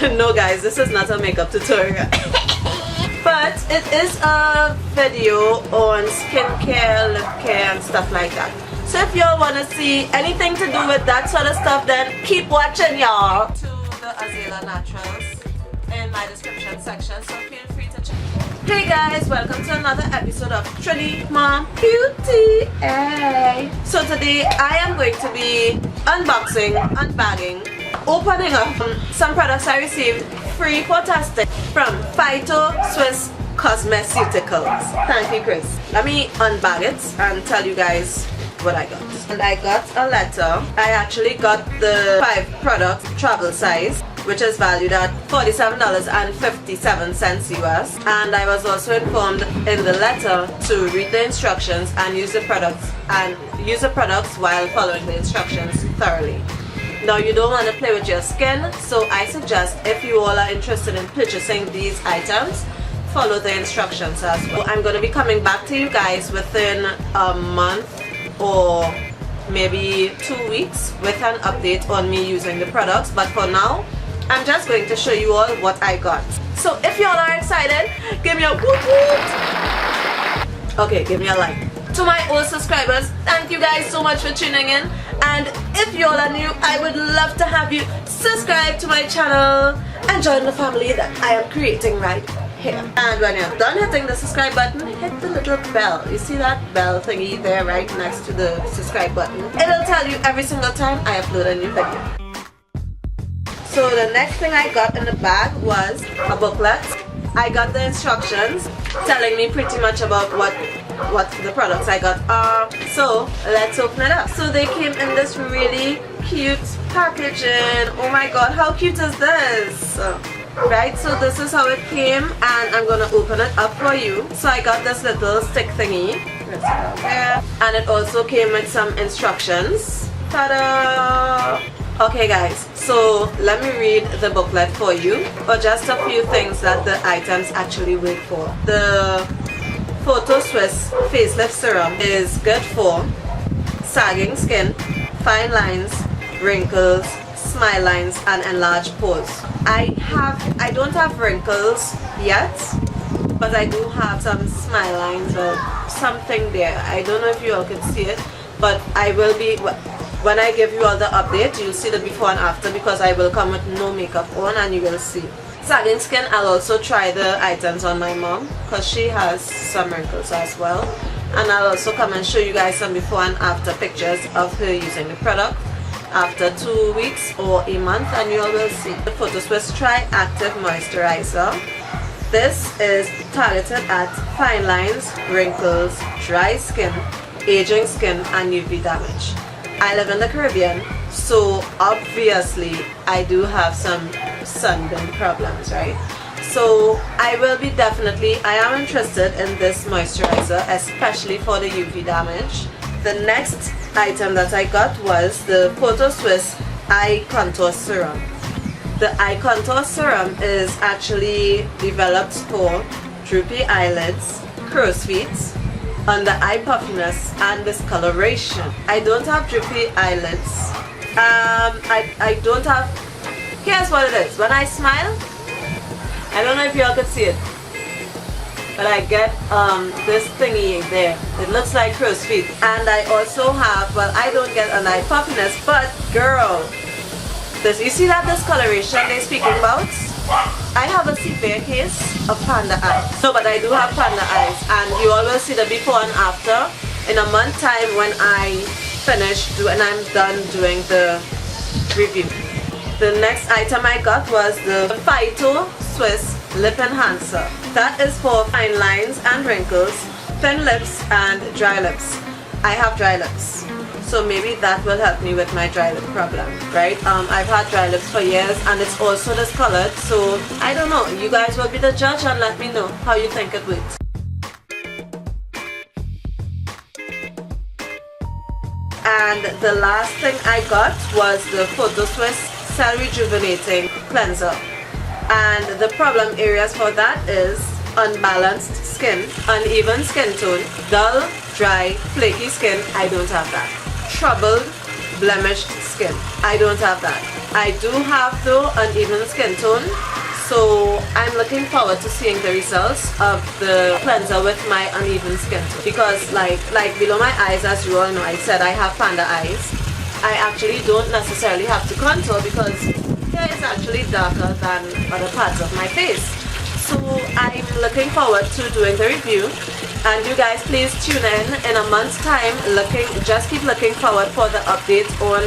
No guys, this is not a makeup tutorial. But it is a video on skincare, lip care and stuff like that. So if y'all want to see anything to do with that sort of stuff, then keep watching y'all. To the Azalea Naturals in my description section, so feel free to check. Hey guys, welcome to another episode of Trinity Mom Beauty. Hey. So today I am going to be unboxing, unbagging, opening up some products I received free for testing from Phyto Swiss Cosmeceuticals. Thank you, Chris. Let me unbag it and tell you guys what I got. And I got a letter. I actually got the 5 product travel size, which is valued at $47.57 US. And I was also informed in the letter to read the instructions and use the products while following the instructions thoroughly. Now you don't want to play with your skin, so I suggest if you all are interested in purchasing these items, follow the instructions as well. I'm going to be coming back to you guys within a month or maybe 2 weeks with an update on me using the products, but for now I'm just going to show you all what I got. So if y'all are excited, give me a whoop whoop. Okay, give me a like. To my old subscribers, thank you guys so much for tuning in, and if y'all are new, I would love to have you subscribe to my channel and join the family that I am creating right here. And when you're done hitting the subscribe button, hit the little bell. You see that bell thingy there right next to the subscribe button? It'll tell you every single time I upload a new video. So the next thing I got in the bag was a booklet. I got the instructions telling me pretty much about what the products I got are. So let's open it up. So they came in this really cute packaging. Oh my god, how cute is this? Right, so this is how it came, and I'm gonna open it up for you. So I got this little stick thingy, and it also came with some instructions. Ta-da! Okay guys, so let me read the booklet for you, or just a few things that the items actually work for. The Phyto Swiss Facelift Serum is good for sagging skin, fine lines, wrinkles, smile lines and enlarged pores. I don't have wrinkles yet, but I do have some smile lines or something there. I don't know if you all can see it, but I will be, when I give you all the update, you'll see the before and after, because I will come with no makeup on and you will see. Sagging skin, I'll also try the items on my mom because she has some wrinkles as well, and I'll also come and show you guys some before and after pictures of her using the product after 2 weeks or a month, and you all will see. The Phyto Swiss Tri-Active Moisturizer. This is targeted at fine lines, wrinkles, dry skin, aging skin and UV damage. I live in the Caribbean, so obviously I do have some sunburn problems, right? So I am interested in this moisturizer, especially for the UV damage. The next item that I got was the Phyto Swiss Eye Contour Serum. The Eye Contour Serum is actually developed for droopy eyelids, crow's feet, under eye puffiness and discoloration. I don't have droopy eyelids. I don't have, here's what it is. When I smile, I don't know if y'all could see it, but I get this thingy there. It looks like crow's feet. And I also have, well, I don't get an eye puffiness, but girl, this, you see that discoloration they're speaking about? I have a severe case of panda eyes. No, but I do have panda eyes, and you all will see the before and after in a month time when I finish and I'm done doing the review. The next item I got was the Phyto Swiss Lip Enhancer. That is for fine lines and wrinkles, thin lips and dry lips. I have dry lips, so maybe that will help me with my dry lip problem, right? I've had dry lips for years and it's also discolored, so I don't know. You guys will be the judge and let me know how you think it works. And the last thing I got was the Phyto Swiss Cell Rejuvenating Cleanser. And the problem areas for that is unbalanced skin, uneven skin tone, dull, dry, flaky skin. I don't have that. Troubled, blemished skin. I don't have that. I do have though uneven skin tone, so I'm looking forward to seeing the results of the cleanser with my uneven skin tone, because like below my eyes, as you all know, I said I have panda eyes. I actually don't necessarily have to contour because here is actually darker than other parts of my face. So I'm looking forward to doing the review, and you guys please tune in a month's time. Just keep looking forward for the updates on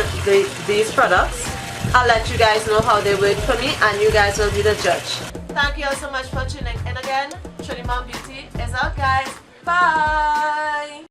these products. I'll let you guys know how they work for me, and you guys will be the judge. Thank you all so much for tuning in again. Trinity Mom Beauty is out, guys. Bye!